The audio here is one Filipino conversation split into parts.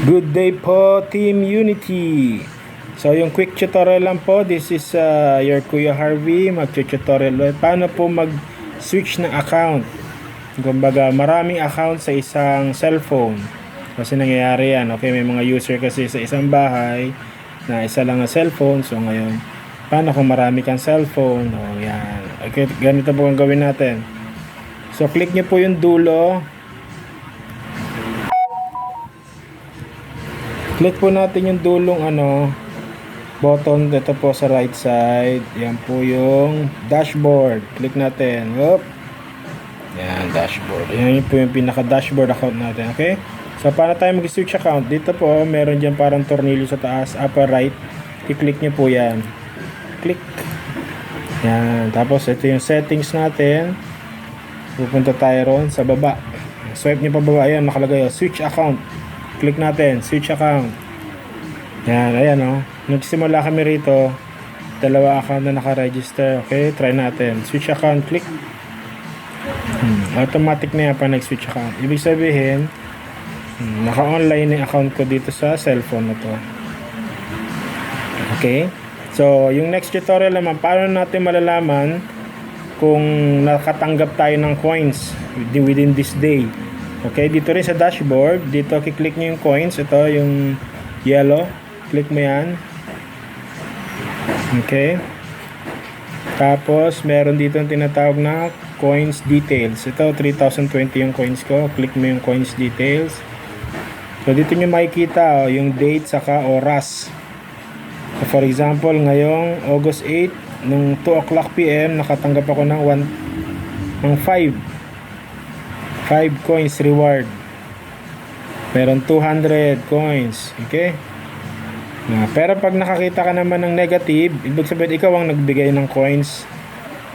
Good day po, Team Unity. So yung quick tutorial lang po, this is your Kuya Harvey, mag-tutorial paano po mag-switch ng account. Kumbaga maraming account sa isang cellphone. Kasi nangyayari yan, okay, may mga user kasi sa isang bahay na isa lang na cellphone. So ngayon, paano kung marami kang cellphone? O yan, okay, ganito po ang gawin natin. So click nyo po yung dulo. Click po natin yung dulong button dito po sa right side. Yan po yung dashboard. Click natin. Oop. Yan, dashboard. Yan po yung pinaka dashboard account natin. Okay? So para tayo mag-switch account, dito po meron dyan parang tornilyo sa taas, upper right. I-click nyo po yan. Click. Yan. Tapos ito yung settings natin. Pupunta tayo ron sa baba. Swipe nyo pa baba. Ayan, nakalagay switch account. Click natin, switch account. Yan, ayan o. Nagsimula kami rito. Dalawa account na naka-register. Okay, try natin. Switch account, click. Automatic na yan pa nag-switch account. Ibig sabihin, naka-online yung account ko dito sa cellphone na to. Okay. So, yung next tutorial naman, paano natin malalaman kung nakatanggap tayo ng coins within this day. Okay, dito rin sa dashboard, dito kiklik nyo yung coins, ito yung yellow, click mo yan. Okay, tapos meron dito yung tinatawag na coins details. Ito 3020 yung coins ko, click mo yung coins details. So dito nyo makikita yung date saka oras. So, for example, ngayong August 8 nung 2 o'clock PM nakatanggap ako ng 5 coins reward. Meron 200 coins. Okay? Pero pag nakakita ka naman ng negative, ibig sabihin ikaw ang nagbigay ng coins.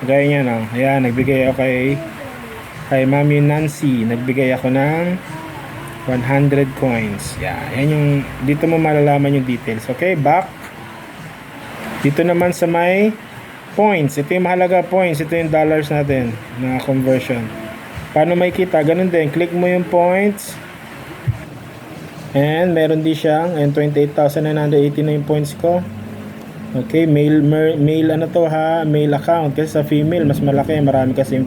Gaya niya, no? Ayan, nagbigay ako kay Mami Nancy. Nagbigay ako ng 100 coins. Yan yung, dito mo malalaman yung details. Okay, back. Dito naman sa may points. Ito yung mahalaga points. Ito yung dollars natin na conversion. Paano makikita? Ganun din. Click mo yung points. And meron din siyang 28,989 points ko. Okay, mail ano to ha? Mail account. Kasi sa female mas malaki. Maraming kasi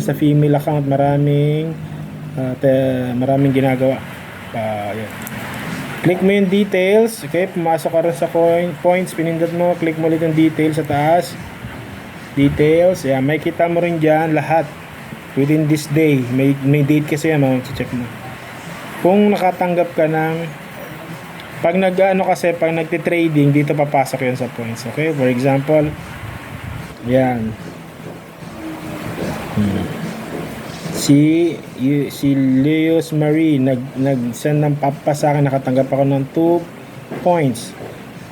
sa female account. Maraming ginagawa. Yan. Click mo yung details. Okay, pumasok ka rin sa points. Pinindot mo. Click mo ulit yung details sa taas. Details. Yan, may kita mo rin dyan lahat. Within this day, may date kasi yan, check mo. Kung nakatanggap ka ng pag nagti-trading, dito papasok yan sa points. Okay? For example, yan. Si Leos Marie nag-send ng papa sa akin, nakatanggap ako ng 2 points.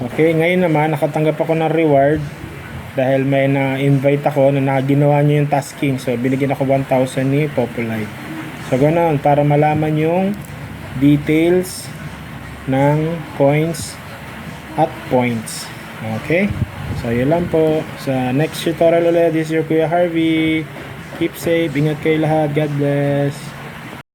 Okay? Ngayon naman, nakatanggap ako ng reward dahil may na-invite ako na ginawa niya yung tasking. So, binigyan ako 1,000 ni Populite. So, ganoon. Para malaman yung details ng coins at points. Okay? So, yun lang po. Sa next tutorial ulit, this is your Kuya Harvey. Keep safe. Ingat kayo lahat. God bless.